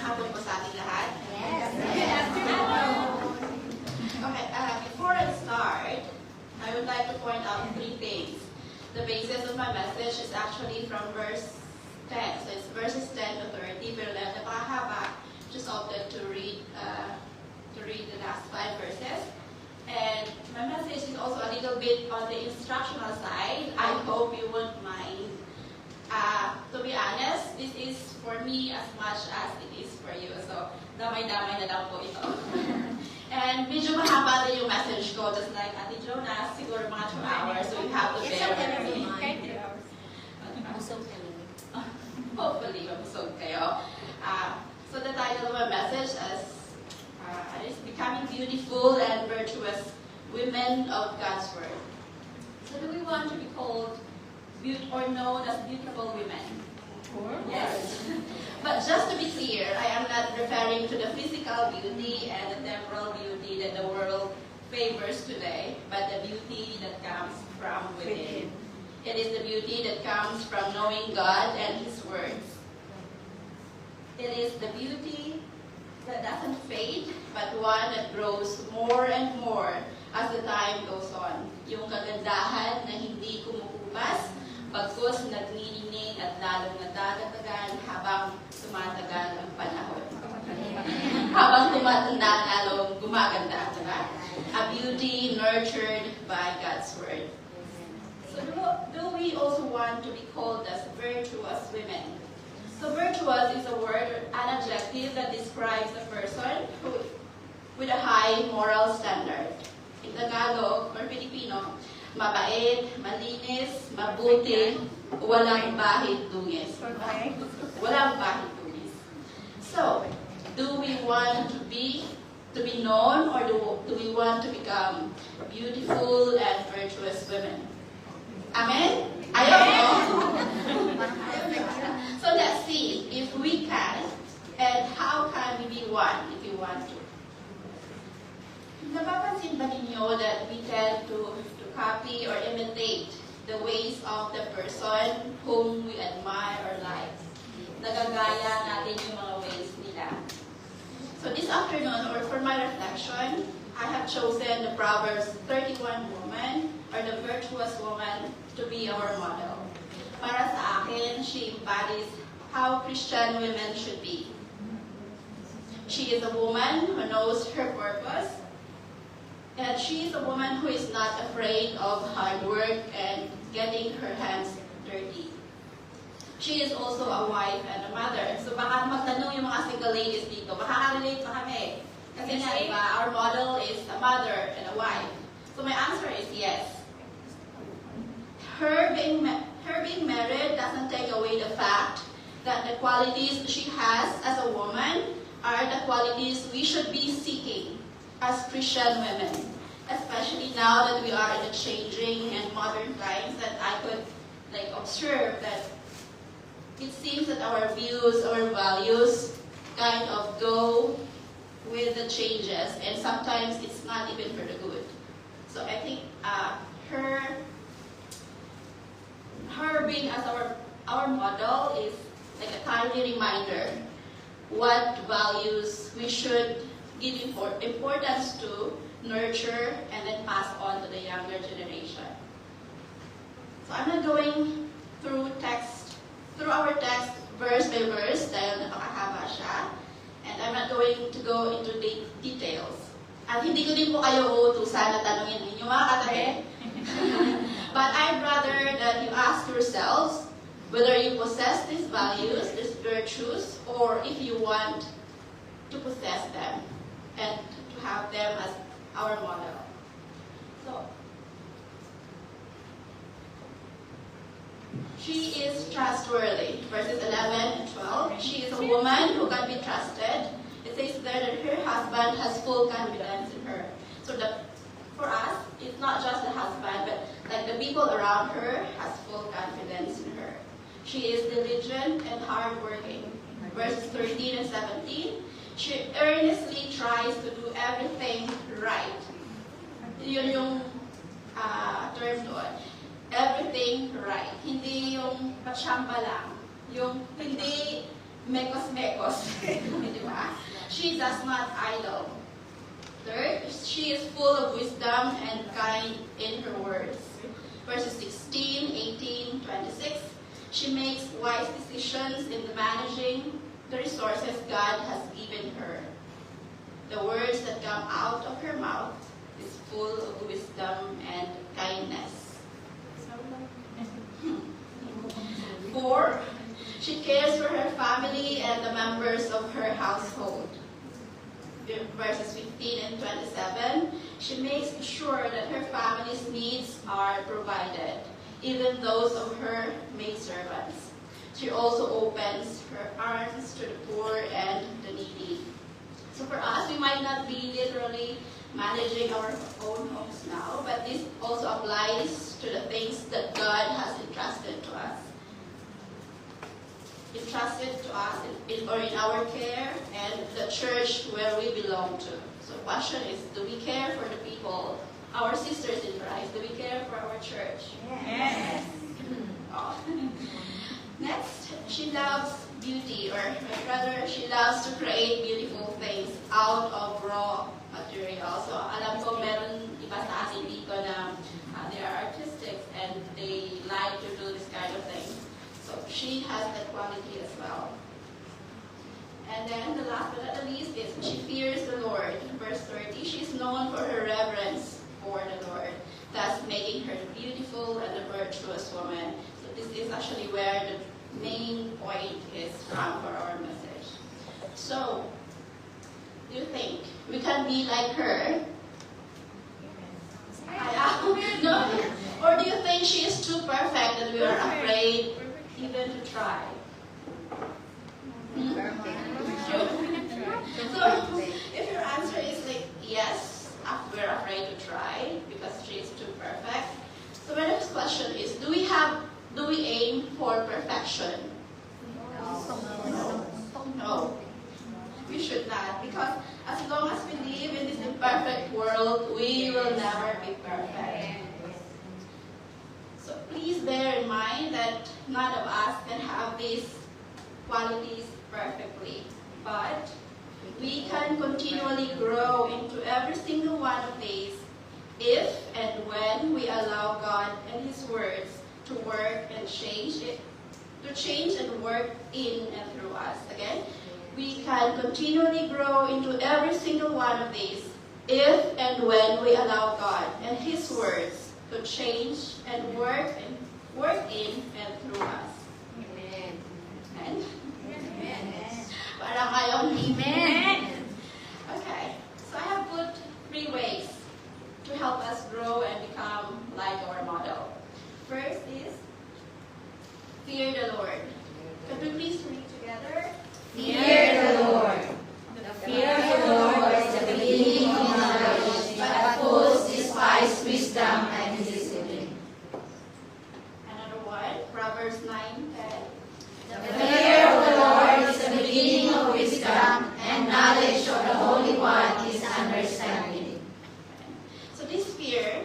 hapon po sa ating lahat. Yes. Good afternoon. Okay, before I start, I would like to point out 3 things. The basis of my message is actually from verse 10. So it's verses 10 to 30, pero dahil napakahaba, just opted to read the last 5 verses. And my message is also a little bit on the instructional side. I hope you won't mind. To be honest, this is for me as much as it is for you. So, damay-damay na lang po ito. And medyo mahaba din yung message ko, just like Ate Jonas, siguro mga 2 hours, so you have to bear with me. Hopefully, mabusog kayo. So the title of my message is Becoming Beautiful and Virtuous Women of God's Word. So do we want to be called or known as beautiful women? Yes. But just to be clear, I am not referring to the physical beauty and the temporal beauty that the world favors today, but the beauty that comes from within. It is the beauty that comes from knowing God and His words. It is the beauty that doesn't fade, but one that grows more and more as the time goes on. Yung kagandahan na hindi kumukubas, bagkus nagninining at lalong nadadagdagan habang tumatagal ang panahon. Habang tumatanda, lalong gumaganda, diba? A beauty nurtured by God's Word. So do we also want to be called as virtuous women? So virtuous is a word or an adjective that describes a person with a high moral standard. In Tagalog or Filipino, mabait, malinis, mabuti, walang bahid dungis. Walang bahid dungis. So, do we want to be known, or do we want to become beautiful and virtuous women? Amen? Ayaw mo? So let's see if we can, and how can we be one if we want to. Napapansin ba ninyo that we tend to copy or imitate the ways of the person whom we admire or like? Nagagaya natin yung mga ways nila. So this afternoon, or for my reflection, I have chosen the Proverbs 31 woman, or the virtuous woman, to be our model. Para sa akin, she embodies how Christian women should be. She is a woman who knows her purpose, and she is a woman who is not afraid of hard work and getting her hands dirty. She is also a wife and a mother. So baka magtanong yung mga single ladies dito, makaka-relate pa kami. Kasi nga, diba, our model is a mother and a wife. So my answer is yes. Her being married doesn't take away the fact that the qualities she has as a woman are the qualities we should be seeking as Christian women. Especially now that we are in the changing and modern times, that I could observe that it seems that our views, our values kind of go with the changes, and sometimes it's not even for the good. So I think her being as our model is like a timely reminder what values we should give importance to, nurture, and then pass on to the younger generation. So I'm not going through our text verse by verse dahil napakahaba siya, and I'm not going to go into details. At hindi ko din po kayo uutusan na tanungin ninyo mga katabi. But I'd rather that you ask yourselves whether you possess these values, these virtues, or if you want to possess them and to have them as our model. So, she is trustworthy. Verses 11 and 12. She is a woman who can be trusted. It says there that her husband has full confidence in her. So for us, it's not just the husband, but like the people around her has full confidence in her. She is diligent and hardworking. Verses 13 and 17. She earnestly tries to do everything right. Yun yung term doon. Everything right. Hindi yung patsamba lang. Yung hindi mekos-mekos. Diba? She does not idle. Third, she is full of wisdom and kind in her words. Verses 16, 18, 26. She makes wise decisions in managing the resources God has given her. The words that come out of her mouth is full of wisdom and kindness. 4. She cares for her family and the members of her household. Verses 15 and 27, she makes sure that her family's needs are provided, even those of her maidservants. She also opens her arms to the poor and the needy. So for us, we might not be literally managing our own homes now, but this also applies to the things that God has entrusted to us. Entrusted to us in our care and the church where we belong to. So the question is, do we care for the people, our sisters in Christ? Do we care for our church? Yes. Oh. Next, she loves beauty, or rather, she loves to create beautiful things out of raw material. So alam ko meron iba sa atin dito na they are artistic and they like to do this kind of thing. So she has that quality as well. And then the last but not the least is she fears the Lord. Verse 30, she is known for her reverence for the Lord, thus making her beautiful and a virtuous woman. So this is actually where the main point is from for our message. So, do you think we can be like her? No? Or do you think she is too perfect that we are afraid even to try? So, if your answer is like yes, we're afraid to try because she is too perfect. So my next question is, do we aim for perfection? No. We should not, because as long as we live in this imperfect world, we will never be perfect. So please bear in mind that none of us can have these qualities perfectly, but we can continually grow into every single one of these if and when we allow God and His words to work and change it, to change and work in and through us. Again, we can continually grow into every single one of these if and when we allow God and His words to change and work in and through us. Amen. Amen. Amen. Parang ayaw ni Amen. Okay, so I have put 3 ways to help us grow and become like our model. First is fear the Lord. Can we please read together? Fear the Lord. The fear of the Lord is the beginning of knowledge, but fools despise wisdom and discipline. Another one, Proverbs 9:10. The fear of the Lord is the beginning of wisdom, and knowledge of the Holy One is understanding. So this fear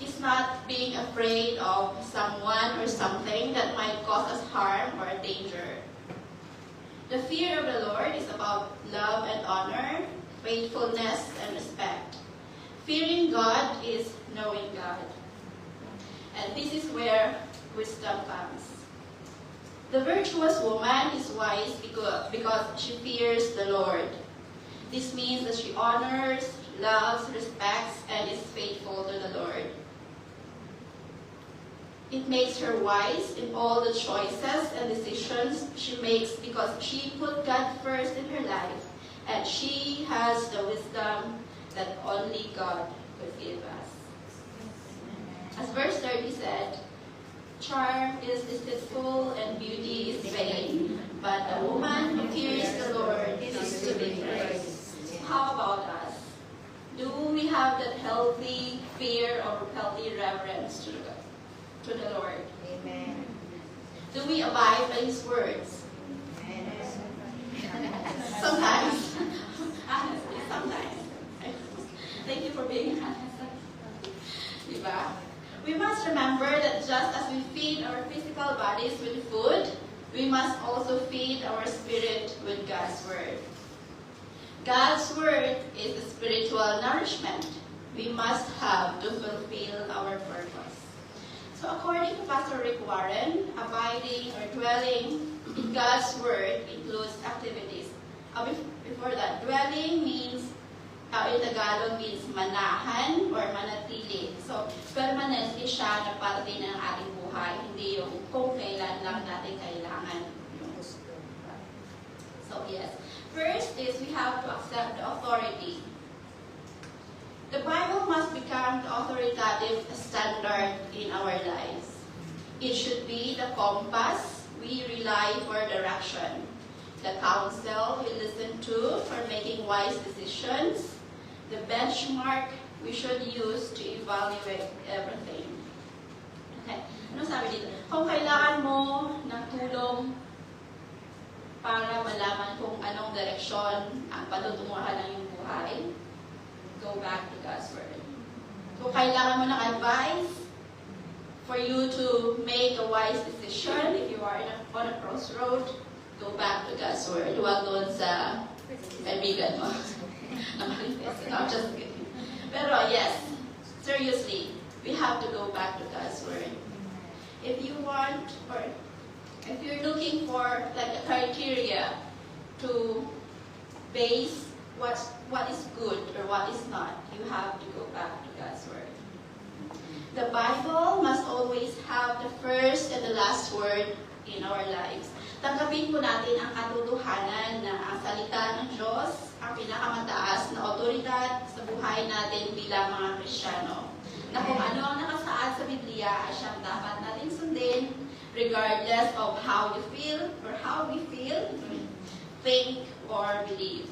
is not being afraid of someone or something that might cause us harm or danger. The fear of the Lord is about love and honor, faithfulness and respect. Fearing God is knowing God. And this is where wisdom comes. The virtuous woman is wise because she fears the Lord. This means that she honors, loves, respects, and is faithful to the Lord. It makes her wise in all the choices and decisions she makes because she put God first in her life, and she has the wisdom that only God could give us. As verse 30 said, charm is deceitful and beauty is vain, but a woman who fears the Lord is to be praised. How about us? Do we have that healthy fear or healthy reverence to the Lord? Amen. Do we abide by His words? Sometimes. Honestly, sometimes. Thank you for being honest. Diba? We must remember that just as we feed our physical bodies with food, we must also feed our spirit with God's Word. God's Word is the spiritual nourishment we must have to fulfill our purpose. So according to Pastor Rick Warren, abiding or dwelling in God's Word includes activities. Before that, dwelling means, in Tagalog means manahan or manatili. So, permanently siya na parte ng ating buhay, hindi yung kung kailan lang natin kailangan yung gusto. So, yes. First is we have to accept the authority. The Bible must become the authoritative standard in our lives. It should be the compass we rely for direction, the counsel we listen to for making wise decisions, the benchmark we should use to evaluate everything. Okay, ano sabi dito? Kung kailangan mo ng tulong para malaman kung anong direksyon ang patutunguhan ng iyong buhay, go back to God's Word. Kung kailangan mo ng advice for you to make a wise decision, if you are on a crossroad, go back to God's Word. Huwag doon sa kaibigan mo. I'm just kidding. Pero yes, seriously, we have to go back to God's Word. If you want, or if you're looking for like a criteria to base what is good or what is not, you have to go back to God's Word. The Bible must always have the first and the last word in our lives. Tanggapin po natin ang katotohanan na ang salita ng Diyos ang pinakamataas na otoridad sa buhay natin bilang mga Kristiyano. Na kung ano ang nakasaad sa Biblia ay siyang dapat natin sundin regardless of how you feel or how we feel, think, or believe.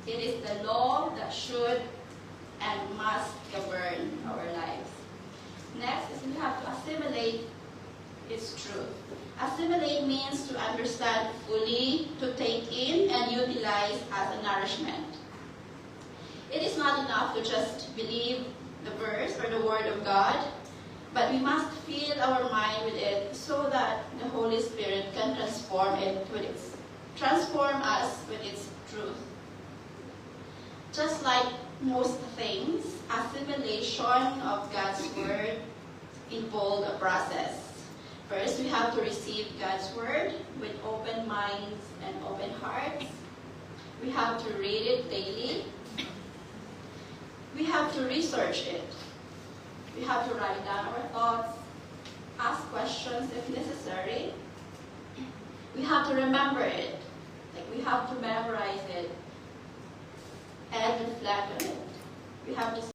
It is the law that should and must govern our lives. Next is we have to assimilate its truth. Assimilate means to understand fully, to take in and utilize as a nourishment. It is not enough to just believe the verse or the word of God, but we must fill our mind with it so that the Holy Spirit can transform us with its truth. Just like most things, assimilation of God's Word involves a process. First, we have to receive God's Word with open minds and open hearts. We have to read it daily. We have to research it. We have to write down our thoughts, ask questions if necessary. We have to remember it. Like we have to memorize it and reflect on it. We have to